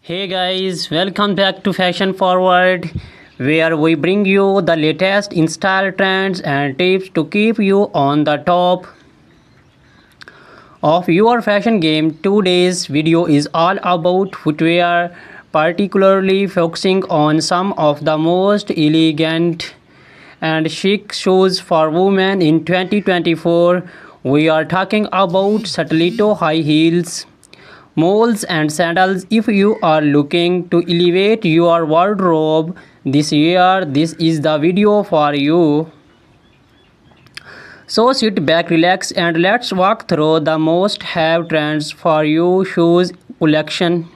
Hey guys, welcome back to Fashion Forward, where we bring you the latest in style trends and tips to keep you on the top of your fashion game. Today's video is all about footwear, particularly focusing on some of the most elegant and chic shoes for women in 2024. We are talking about stiletto high heels, moles and sandals. If you are looking to elevate your wardrobe this year, this is the video for you. So sit back, relax, and let's walk through the most have trends for you shoes collection.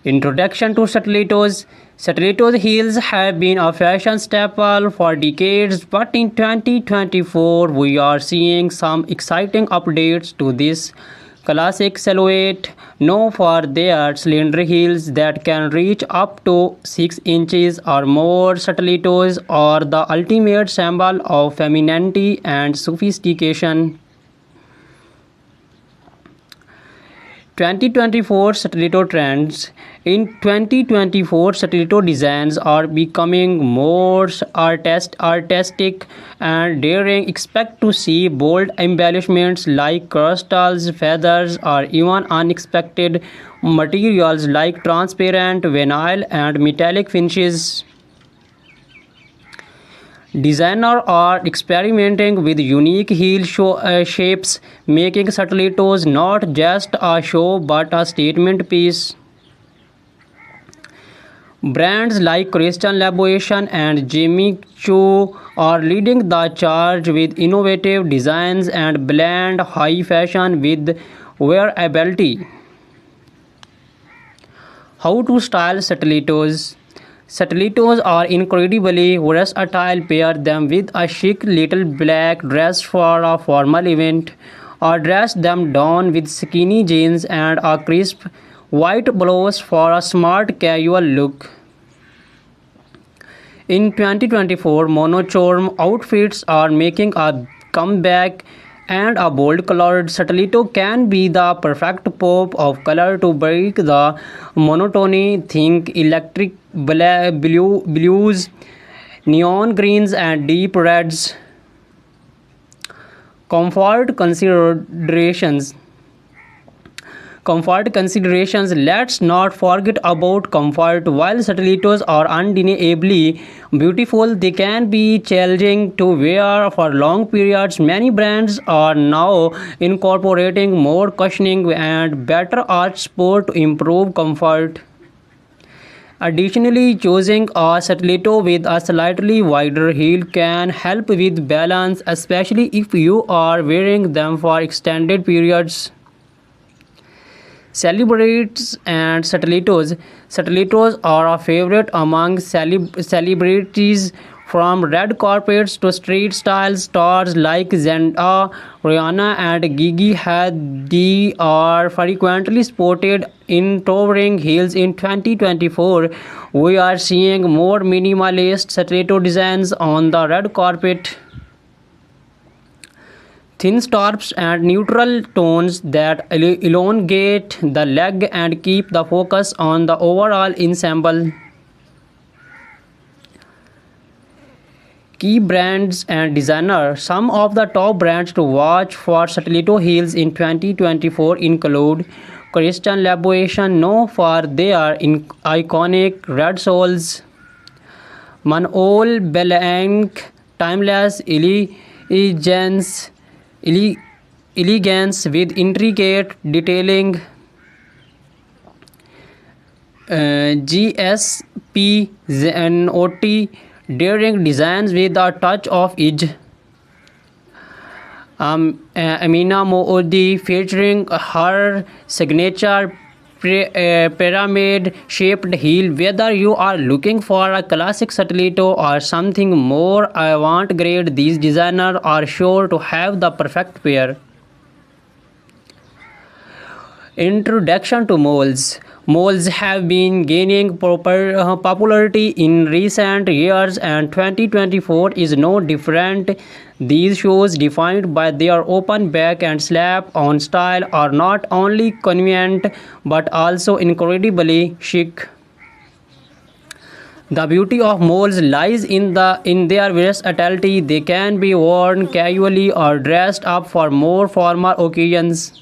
Introduction to stilettos. Stilettos heels have been a fashion staple for decades, but in 2024 we are seeing some exciting updates to this classic silhouette, known for their slender heels that can reach up to 6 inches or more. Stilettos are the ultimate symbol of femininity and sophistication. 2024 stiletto trends. In 2024, stiletto designs are becoming more artistic and daring. Expect to see bold embellishments like crystals, feathers, or even unexpected materials like transparent vinyl and metallic finishes. Designers are experimenting with unique shapes, making stilettos not just a show but a statement piece. Brands like Christian Louboutin and Jimmy Choo are leading the charge with innovative designs and blend high fashion with wearability. How to style stilettos? Stilettos are incredibly versatile. Pair them with a chic little black dress for a formal event, or dress them down with skinny jeans and a crisp white blouse for a smart casual look. In 2024, monochrome outfits are making a comeback, and a bold colored stiletto can be the perfect pop of color to break the monotony. Think electric blues, neon greens, and deep reds. Comfort considerations. Let's not forget about comfort. While stilettos are undeniably beautiful, they can be challenging to wear for long periods. Many brands are now incorporating more cushioning and better arch support to improve comfort. Additionally, choosing a stiletto with a slightly wider heel can help with balance, especially if you are wearing them for extended periods. Celebrities and stilettos. Stilettos are a favorite among celebrities, from red carpets to street style. Stars like Zendaya, Rihanna, and Gigi Hadid are frequently spotted in towering heels. In 2024, we are seeing more minimalist stiletto designs on the red carpet. Thin straps and neutral tones that elongate the leg and keep the focus on the overall ensemble. Key brands and designers. Some of the top brands to watch for stiletto heels in 2024 include Christian Louboutin, known for their iconic red soles; Manol Blahnik, timeless elegance with intricate detailing; GSP Zanotti, daring designs with a touch of edge; Amina Moody, featuring her signature pyramid-shaped heel. Whether you are looking for a classic stiletto or something more avant-garde, these designers are sure to have the perfect pair. Introduction to moles. Malls have been gaining popularity in recent years, and 2024 is no different. These shoes, defined by their open back and slap-on style, are not only convenient but also incredibly chic. The beauty of moles lies in their versatility. They can be worn casually or dressed up for more formal occasions.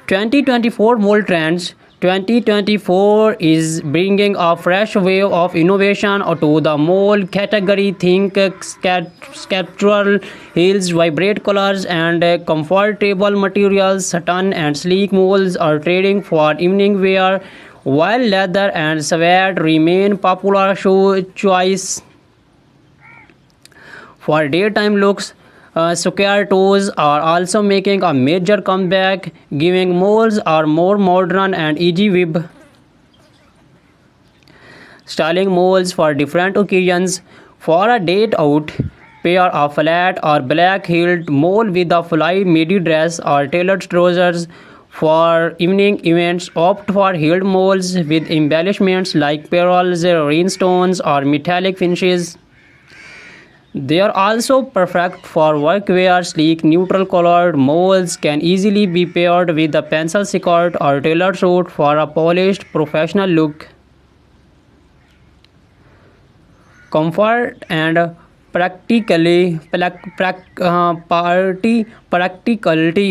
2024 Mole Trends. 2024 is bringing a fresh wave of innovation to the mole category. Think sculptural heels, vibrant colors, and comfortable materials. Satin and sleek moles are trading for evening wear, while leather and suede remain popular shoe choice for daytime looks. Square toes are also making a major comeback, giving moles a more modern and easy web styling moles for different occasions. For a date out, pair a flat or black heeled mole with a fly midi dress or tailored trousers. For evening events, opt for heeled moles with embellishments like pearls, rhinestones, or metallic finishes. They are also perfect for workwear. Sleek, neutral-colored moles can easily be paired with a pencil skirt or tailored suit for a polished, professional look. Comfort and practicality.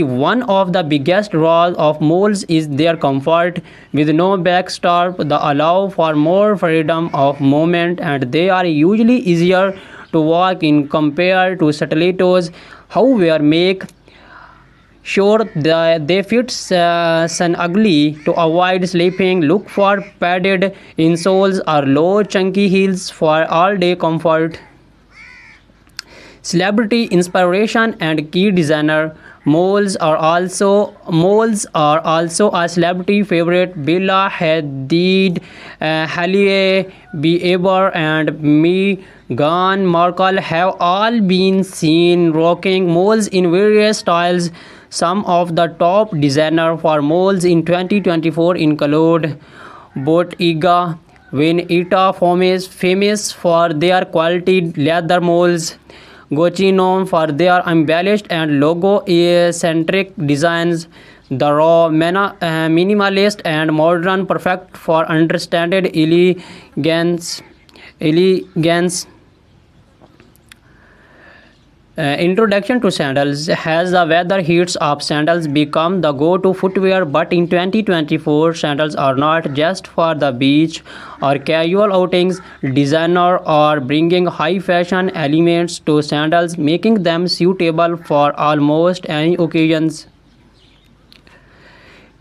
One of the biggest draws of moles is their comfort. With no backstop, they allow for more freedom of movement, and they are usually easier to walk in compared to stilettos. However, make sure that they fit snugly to avoid slipping. Look for padded insoles or low chunky heels for all-day comfort. Celebrity inspiration and key designer. Moles are also a celebrity favorite. Bella Hadid, Hailey Bieber, and Meghan Markle have all been seen rocking moles in various styles. Some of the top designers for moles in 2024 include Bottega Veneta, famous for their quality leather moles. Gucci, known for their embellished and logo-centric designs. The raw, minimalist, and modern, perfect for understated elegance. Introduction to sandals. Has the weather heats up, sandals become the go-to footwear, but in 2024 sandals are not just for the beach or casual outings. Designers are bringing high fashion elements to sandals, making them suitable for almost any occasions.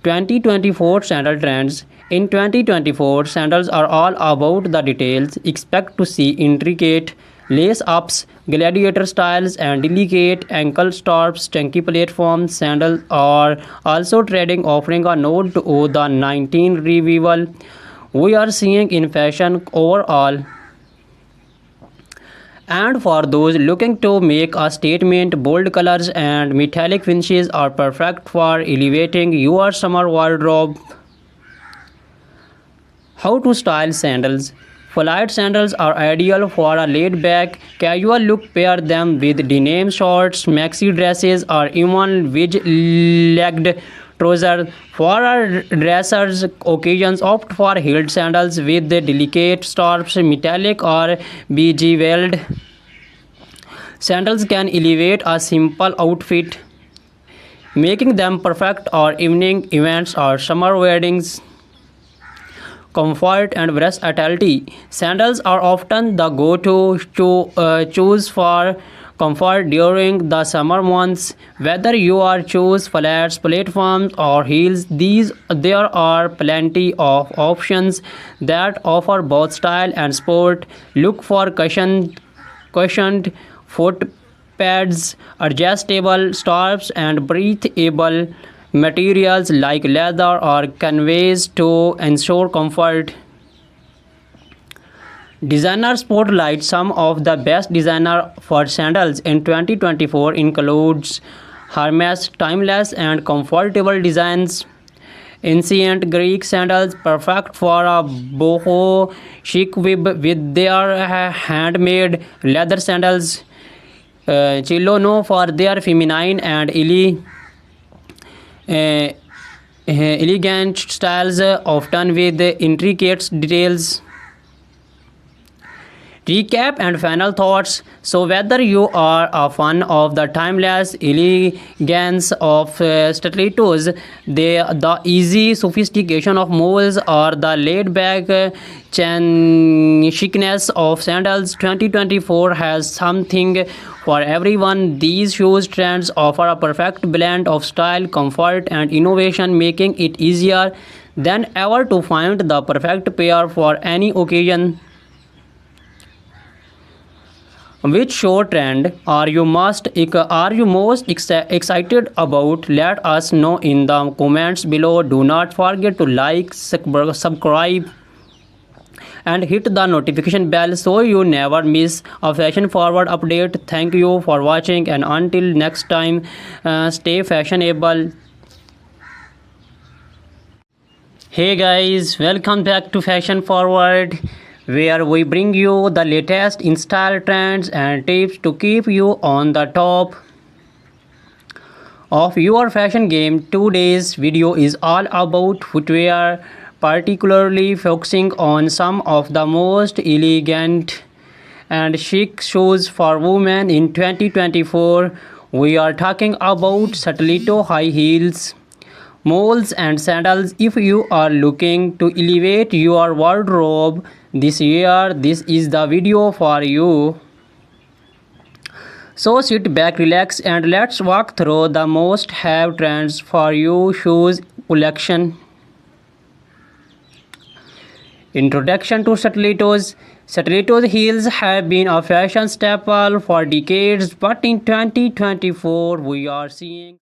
2024 Sandal Trends. In 2024, sandals are all about the details. Expect to see intricate lace-ups, gladiator styles, and delicate ankle straps. Chunky platform sandals are also trending, offering a nod to the 19 revival we are seeing in fashion overall. And for those looking to make a statement, bold colors and metallic finishes are perfect for elevating your summer wardrobe. How to style sandals. Flight sandals are ideal for a laid-back, casual look. Pair them with denim shorts, maxi dresses, or even wedge-legged trousers. For a dressers occasions, opt for heeled sandals with delicate straps. Metallic or bejeweled sandals can elevate a simple outfit, making them perfect for evening events or summer weddings. Comfort and versatility. Sandals are often the go-to choose for comfort during the summer months. Whether you are choose flats, platforms, or heels, there are plenty of options that offer both style and sport. Look for cushioned foot pads, adjustable straps, and breathable materials like leather or canvas to ensure comfort. Designer spotlight. Some of the best designer for sandals in 2024 includes Hermes. Timeless and comfortable designs Ancient Greek sandals, perfect for a boho chic with their handmade leather sandals. Chilo no for their feminine and uh, elegant styles, often with intricate details. Recap and final thoughts. So, whether you are a fan of the timeless elegance of stilettos, the easy sophistication of moles, or the laid back chicness of sandals, 2024 has something for everyone. These shoes trends offer a perfect blend of style, comfort, and innovation, making it easier than ever to find the perfect pair for any occasion. Which show trend are you most excited about? Let us know in the comments below. Do not forget to like, subscribe, and hit the notification bell so you never miss a fashion forward update. Thank you for watching, and until next time, stay fashionable. Hey guys, welcome back to Fashion Forward, where we bring you the latest in style trends and tips to keep you on the top of your fashion game. Today's video is all about footwear, particularly focusing on some of the most elegant and chic shoes for women in 2024. We are talking about stiletto high heels, moles, and sandals. If you are looking to elevate your wardrobe this year, this is the video for you. So sit back, relax, and let's walk through the most have trends for you shoes collection. Introduction to stilettos. Stiletto heels have been a fashion staple for decades, but in 2024 we are seeing